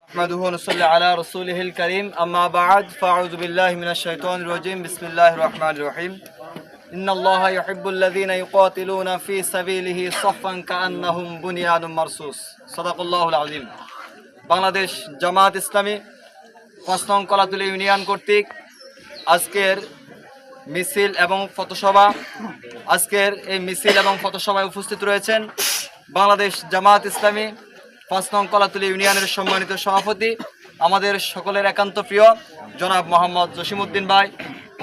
نحمده ونصلي على رسوله الكريم أما بعد فأعوذ بالله من الشيطان الرجيم بسم الله الرحمن الرحيم إن الله يحب الذين يقاتلون في سبيله صفا كأنهم بنيان مرصوص صدق الله العظيم বাংলাদেশ জামাত ইসলামী ৫ নং কলাতলী ইউনিয়ন কর্তৃক আজকের মিছিল এবং ফটোসভা আজকের এই মিছিল এবং ফটোসভায় উপস্থিত রয়েছেন বাংলাদেশ জামাত ইসলামী ৫ নং কলাতলী ইউনিয়নের সম্মানিত সভাপতি আমাদের সকলের একান্ত প্রিয় জনাব মোহাম্মদ জসিমউদ্দিন ভাই,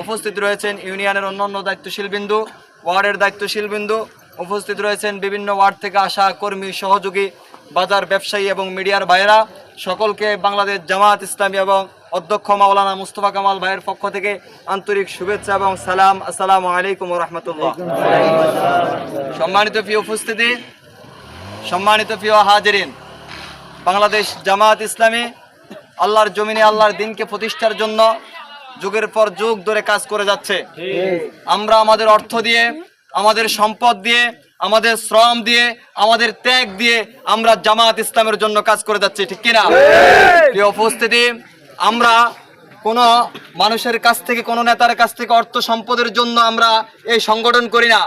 উপস্থিত রয়েছেন ইউনিয়নের অন্যান্য দায়িত্বশীল বিন্দু, ওয়ার্ডের দায়িত্বশীল বিন্দু, উপস্থিত রয়েছেন বিভিন্ন ওয়ার্ড থেকে আসা কর্মী, সহযোগী, বাজার ব্যবসায়ী এবং মিডিয়ার ভাইয়েরা। সকলকে বাংলাদেশ জামাত ইসলামী এবং অধ্যক্ষ মাওলানা মুস্তফা কামাল ভাইয়ের পক্ষ থেকে আন্তরিক শুভেচ্ছা এবং সালাম। আসসালামু আলাইকুম ওয়া রাহমাতুল্লাহ। সম্মানিত প্রিয় উপস্থিতি, সম্মানিত প্রিয় হাজিরিন, বাংলাদেশ জামাত ইসলামী আল্লাহর জমিনে আল্লাহর দিনকে প্রতিষ্ঠার জন্য যুগের পর যুগ ধরে কাজ করে যাচ্ছে। আমরা আমাদের অর্থ দিয়ে, আমাদের সম্পদ দিয়ে, আমাদের শ্রম দিয়ে, আমাদের ত্যাগ দিয়ে আমরা জামাত ইসলামের জন্য কাজ করে যাচ্ছি, ঠিক কিনা? প্রিয় উপস্থিতি, আমরা কোনো মানুষের কাছ থেকে, কোনো নেতার কাছ থেকে অর্থ সম্পদের জন্য আমরা এই সংগঠন করি না।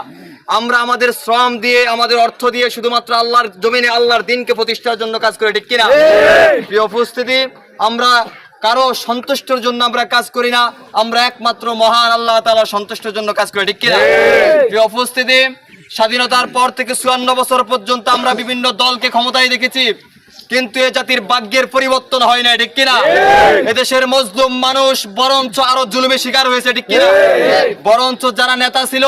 আমরা আমাদের শ্রম দিয়ে, আমাদের অর্থ দিয়ে শুধুমাত্র আল্লাহর জমিনে আল্লাহর দিনকে প্রতিষ্ঠার জন্য কাজ করি, ঠিক কিনা? প্রিয় উপস্থিতি, আমরা কারো সন্তুষ্টের জন্য আমরা কাজ করি না, আমরা একমাত্র মহান আল্লাহ তাআলার সন্তুষ্টের জন্য কাজ করি, ঠিক কিনা? প্রিয় উপস্থিতি, স্বাধীনতার পর থেকে ৫৪ বছর পর্যন্ত আমরা বিভিন্ন দলকে ক্ষমতায় দেখেছি, কিন্তু এ জাতির ভাগ্যের পরিবর্তন হয় না, ঠিক কিনা? এদেশের মজলুম মানুষ বরঞ্চ আরো জুলুমের শিকার হয়েছে, ঠিক কিনা? বরঞ্চ যারা নেতা ছিল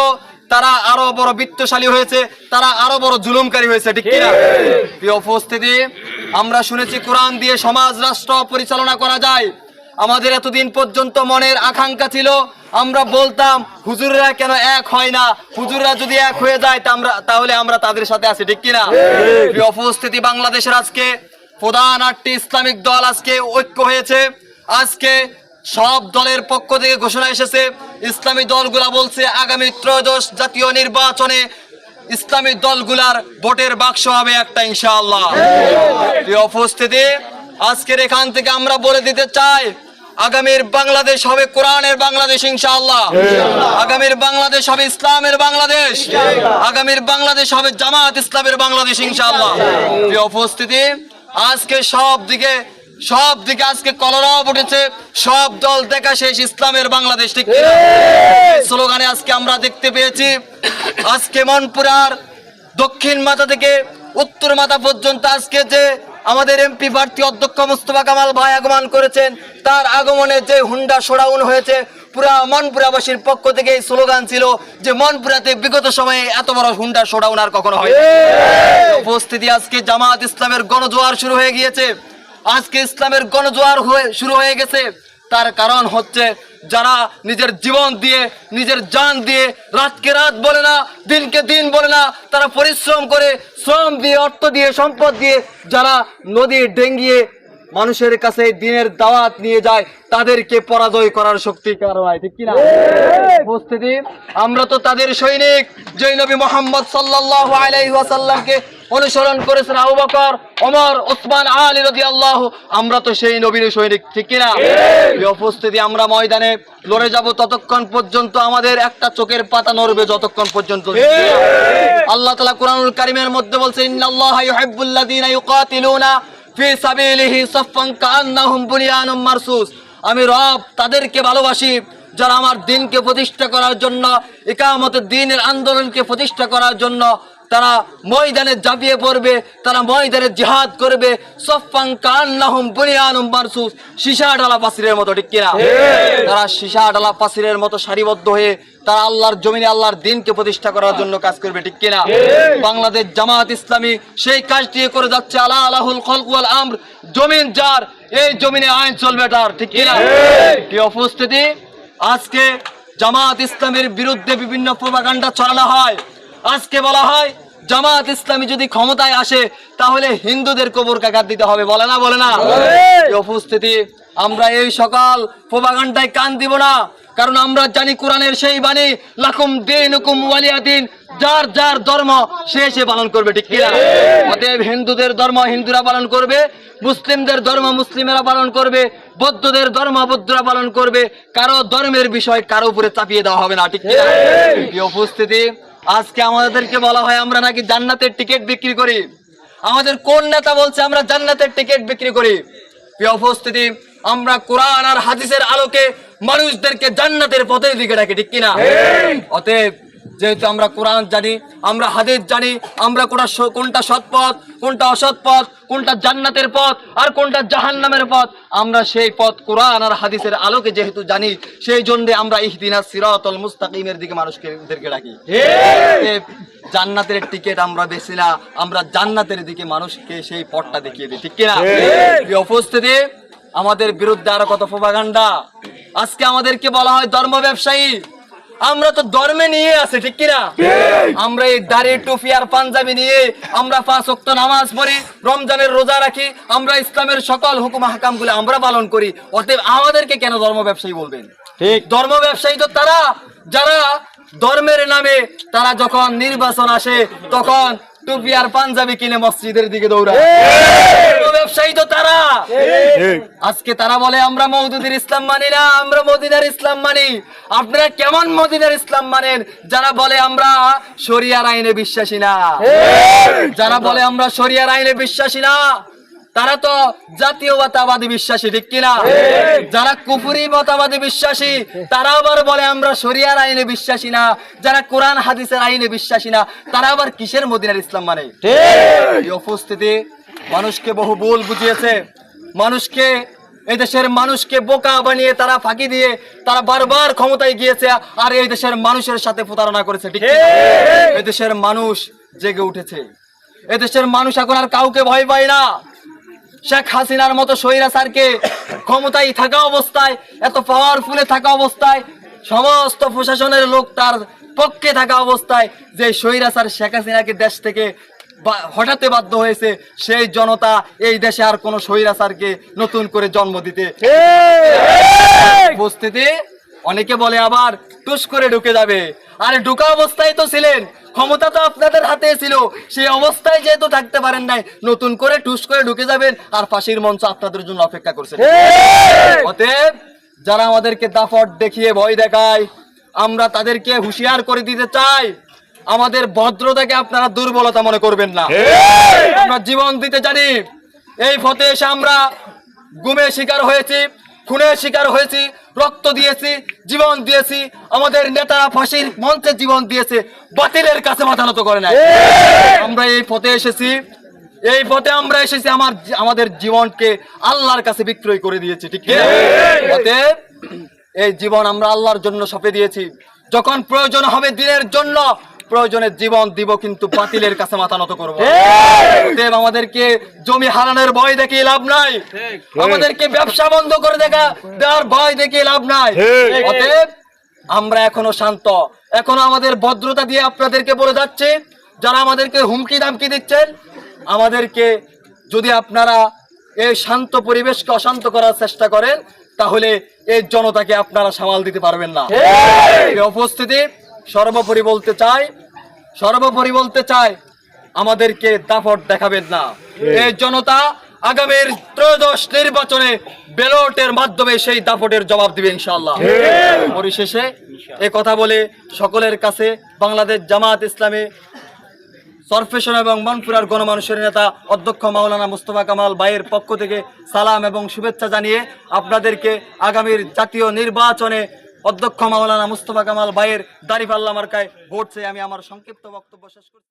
তারা আরো বড় বিত্তশালী হয়েছে, তারা আরো বড় জুলুমকারী হয়েছে, ঠিক কিনা? প্রিয় উপস্থিতি, আমরা শুনেছি কোরআন দিয়ে সমাজ রাষ্ট্র পরিচালনা করা যায়। আমাদের এতদিন পর্যন্ত মনের আকাঙ্ক্ষা ছিল, আমরা বলতাম হুজুররা কেন এক হয় না, হুজুররা যদি এক হয়ে যায় তাহলে আমরা তাদের সাথে আছি, ঠিক কিনা? প্রিয় উপস্থিতি, বাংলাদেশের আজকে প্রধান ৮টি ইসলামিক দল আজকে ঐক্য হয়েছে। আজকে সব দলের পক্ষ থেকে ঘোষণা এসেছে, ইসলামী দলগুলা বলছে আগামী ত্রয়োদশ জাতীয় নির্বাচনে ইসলামী দলগুলার ভোটের বাক্স হবে একটা, ইনশাআল্লাহ। প্রিয় উপস্থিতি, আজকের এখান থেকে আমরা বলে দিতে চাই, আগামীর বাংলাদেশ হবে কোরআনের বাংলাদেশ, ইনশাআল্লাহ। আগামীর বাংলাদেশ হবে ইসলামের বাংলাদেশ, আগামীর বাংলাদেশ হবে জামাত ইসলামের বাংলাদেশ, ইনশাআল্লাহ। প্রিয় উপস্থিতি, আজকে সব দিকে আজকে কলরব উঠেছে, সব দল দেখা শেষ, ইসলামের বাংলাদেশ, ঠিক কিনা? স্লোগানে আজকে আমরা দেখতে পেয়েছি, আজকে মনপুরার দক্ষিণ মাথা থেকে উত্তর মাথা পর্যন্ত আজকে যে আমাদের এমপি প্রার্থী অধ্যক্ষ মুস্তফা কামাল ভাই আগমন করেছেন, তার আগমনে যে হুন্ডা শোডাউন হয়েছে, পুরা মনপুরাবাসীর পক্ষ থেকে এই স্লোগান ছিল যে মনপুরাতে বিগত সময়ে এত বড় হুন্ডা শোডাউন আর কখনো হয়। উপস্থিতি, আজকে জামাত ইসলামের গণজোয়ার শুরু হয়ে গিয়েছে। আজকে ইসলামের গণজোয়ার শুরু হয়ে গেছে, তার কারণ হচ্ছে যারা নিজের জীবন দিয়ে, নিজের জান দিয়ে, রাতকে রাত বলে না, দিনকে দিন বলে না, তারা পরিশ্রম করে, শ্রম দিয়ে, অর্থ দিয়ে, সম্পদ দিয়ে যারা নদী ডেঙ্গিয়ে মানুষের কাছে দিনের দাওয়াত নিয়ে যায়, তাদেরকে পরাজয় করার শক্তি কারো নাই, ঠিক কিনা? উপস্থিতি, আমরা তো তাদের সৈনিক, যে নবী মুহাম্মদ সাল্লাল্লাহু আলাইহি ওয়াসাল্লামকে অনুসরণ করেছেন আবু বকর, ওমর, ওসমান, আলী রাদিয়াল্লাহু, আমরা তো সেই নবীর সৈনিক, ঠিক কিনা? উপস্থিতি, আমরা ময়দানে লড়ে যাব ততক্ষণ পর্যন্ত আমাদের একটা চোখের পাতা নড়বে যতক্ষণ পর্যন্ত। আল্লাহ তাআলা কোরআনুল কারীমের মধ্যে বলছেন, ইন্নাল্লাহা ইউহিব্বুল্লাযীনা ইউকাতিলুনা ফি সাবিলিহি সাফফান কাআন্নাহুম বুনিয়ানুম মারসুস। আমি রব তাদেরকে ভালোবাসি যারা আমার দিনকে প্রতিষ্ঠা করার জন্য, ইকামতের দ্বীনের আন্দোলনকে প্রতিষ্ঠা করার জন্য তারা ময়দানে ঝাঁপিয়ে পড়বে, তারা ময়দানে জিহাদ করবে, সাফফান কাআন্নাহুম বুনিয়ানুম মারসুস, সীসা ঢালা পাচিরের মতো, ঠিক কিনা? তারা সীসা ঢালা পাচিরের মতো সারিবদ্ধ হয়ে তারা আল্লাহর জমিনে আল্লাহর দিনকে প্রতিষ্ঠা করার জন্য কাজ করবে, ঠিক কিনা? বাংলাদেশ জামাত ইসলামী সেই কাজটি করে যাচ্ছে। আলা আলাহুল খালক ওয়াল আমর, জমিন যার, এই জমিনে আইন চলবে তার, ঠিক কিনা? কি উপস্থিতি, আজকে জামাত ইসলামের বিরুদ্ধে বিভিন্ন প্রপাগান্ডা চালানো হয়। আজকে বলা হয় জামাত ইসলামী যদি ক্ষমতায় আসে তাহলে হিন্দুদের কবর কাকার দিতে হবে, বলে না? বলে না? উপস্থিতি, আমরা এই সকল প্রপাগান্ডায় কান দিব না, কারণ আমরা জানি কোরআনের সেই বাণী, লাকুম দীনুকুম ওয়ালিয়া দিন, যার যার ধর্ম সে পালন করবে, ঠিক কিনা? অতএব হিন্দুদের ধর্ম হিন্দুরা পালন করবে, মুসলিমদের ধর্ম মুসলিমেরা পালন করবে, বৌদ্ধদের ধর্ম বৌদ্ধরা পালন করবে। কারো ধর্মের বিষয় কারো উপরে চাপিয়ে দেওয়া হবে না, ঠিক কিনা? এই উপস্থিতি, আজকে আমাদেরকে বলা হয় আমরা নাকি জান্নাতের টিকিট বিক্রি করি। আমাদের কোন নেতা বলছে আমরা জান্নাতের টিকিট বিক্রি করি? প্রিয় উপস্থিতি, আমরা কোরআন আর হাদিসের আলোকে মানুষদেরকে জান্নাতের পথের দিকে ডাকি, ঠিক কিনা? অতএব যেহেতু আমরা কোরআন জানি, আমরা হাদিস জানি, আমরা কোনটা সৎ পথ, কোনটা অসৎ পথ, কোনটা জান্নাতের পথ আর কোনটা জাহান্নামের পথ, আমরা সেই পথ কোরআন আর হাদিসের আলোকে যেহেতু জানি, সেই জন্য আমরা ইহদিনাস সিরাতাল মুস্তাকিমের দিকে মানুষদেরকে ডাকি। জান্নাতের টিকিট আমরা বেশি না, আমরা জান্নাতের দিকে মানুষকে সেই পথটা দেখিয়ে দিই, ঠিক কিনা? প্রিয় উপস্থিতি, আমাদের বিরুদ্ধে আরো কত প্রোপাগান্ডা। আজকে আমাদেরকে বলা হয় ধর্ম ব্যবসায়ী। আমরা তো ধর্মে নিয়ে আছে, ঠিক কিনা? আমরা এই দাড়ি টুপি আর পাঞ্জাবি নিয়ে আমরা 5 ওয়াক্ত নামাজ পড়ি, রমজানের রোজা রাখি, আমরা ইসলামের সকল হুকুম হাকাম গুলো আমরা পালন করি। অতএব আমাদেরকে কেন ধর্ম ব্যবসায়ী বলবেন? ঠিক, ধর্ম ব্যবসায়ী তো তারা যারা ধর্মের নামে তারা যখন নির্বাচন আসে তখন টুপি আর পাঞ্জাবি কিনে মসজিদের দিকে দৌড়ায়। ব্যবসায়ী তো তারা। আজকে তারা বলে আমরা মওদুদের ইসলাম মানি না, আমরা মদিনার ইসলাম মানি। আপনারা কেমন মদিনার ইসলাম মানেন? যারা বলে আমরা শরিয়ার আইনে বিশ্বাসী না, যারা বলে আমরা শরিয়ার আইনে বিশ্বাসী না, তারা তো জাতীয়তাবাদী বিশ্বাসী, ঠিক কিনা? যারা কুফরি মতবাদী বিশ্বাসী তারা আবার বলে আমরা শরিয়ার আইনে বিশ্বাসী না, যারা কোরআন হাদিসের আইনে বিশ্বাসী না, তারা আবার কিসের মদিনার ইসলাম মানে? এই উপস্থিতি মানুষকে বহু ভুল বুঝিয়েছে, মানুষকে এই দেশের মানুষকে বোকা বানিয়ে তারা ফাঁকি দিয়ে তারা বারবার ক্ষমতায় গিয়েছে আর এই দেশের মানুষের সাথে প্রতারণা করেছে, ঠিক কিনা? এই দেশের মানুষ জেগে উঠেছে, এই দেশের মানুষ এখন আর কাউকে ভয় পায় না। শেখ হাসিনার মতো স্বৈরাচারকে ক্ষমতায় থাকা অবস্থায়, এত পাওয়ারফুলে থাকা অবস্থায়, সমস্ত প্রশাসনের লোক তার পক্ষে থাকা অবস্থায় যে স্বৈরাচার শেখ হাসিনাকে দেশ থেকে হঠাতে বাধ্য হয়েছে, সেই জনতা এই দেশে আর কোন স্বৈরাচারকে নতুন করে জন্ম দিতে উপস্থিতি। অনেকে বলে আবার টুস করে ঢুকে যাবে। আরে ঢুকা অবস্থায় তো ছিলেন, ক্ষমতা তো আপনাদের হাতে ছিল, সেই অবস্থায় যেহেতু থাকতে পারেন নাই, নতুন করে টুস করে ঢুকে যাবেন আর ফাঁসির মঞ্চ আপনাদের জন্য অপেক্ষা করছে। অতএব যারা আমাদেরকে দাপট দেখিয়ে ভয় দেখায়, আমরা তাদেরকে হুঁশিয়ার করে দিতে চাই, আমাদের ভদ্রতাকে আপনারা দুর্বলতা মনে করবেন না। আমরা জীবন দিতে জানি। এই পথে এসে আমরা গুমের শিকার হয়েছি, খুনের শিকার হয়েছি, রক্ত দিয়েছি, জীবন দিয়েছি। আমাদের নেতারা ফাঁসির মঞ্চে জীবন দিয়েছে, বাতিলের কাছে মাথা নত করে নাই। আমরা এই পথে এসেছি, এই পথে আমরা এসেছি আমাদের জীবনকে আল্লাহর কাছে বিক্রয় করে দিয়েছি, ঠিক কি? অতএব এই জীবন আমরা আল্লাহর জন্য সঁপে দিয়েছি। যখন প্রয়োজন হবে দিনের জন্য, প্রয়োজনে জীবন দিব, কিন্তু বাতিলের কাছে মাথা নত করবো। অতএব আমাদেরকে জমি হারানোর ভয় দেখিয়ে লাভ নাই, আমাদেরকে ব্যবসা বন্ধ করে দেওয়ার ভয় দেখিয়ে লাভ নাই। অতএব আমরা এখনো শান্ত, এখনো আমাদের ভদ্রতা দিয়ে আপনাদেরকে বলে যাচ্ছে, যারা আমাদেরকে হুমকি দামকি দিচ্ছেন, আমাদেরকে যদি আপনারা এই শান্ত পরিবেশকে অশান্ত করার চেষ্টা করেন, তাহলে এই জনতাকে আপনারা সামাল দিতে পারবেন না। এই উপস্থিতি সর্বোপরি বলতে চাই আমাদেরকে দাপট দেখাবেন না। এই জনতা আগামীর ত্রয়োদশ নির্বাচনে ব্যালটের মাধ্যমে সেই দাপটের জবাব দিবে ইনশাআল্লাহ। পরিশেষে এই কথা বলে সকলের কাছে বাংলাদেশ জামাত ইসলামী সরফেশন এবং মনপুরার গণমানুষের নেতা অধ্যক্ষ মাওলানা মুস্তফা কামাল ভাইয়ের পক্ষ থেকে সালাম এবং শুভেচ্ছা জানিয়ে আপনাদেরকে আগামীর জাতীয় নির্বাচনে অধ্যক্ষ মাওলানা মুস্তফা কামাল ভাইয়ের দাঁড়িপাল্লা মার্কায় ভোট চেয়ে আমি আমার সংক্ষিপ্ত বক্তব্য শেষ করছি।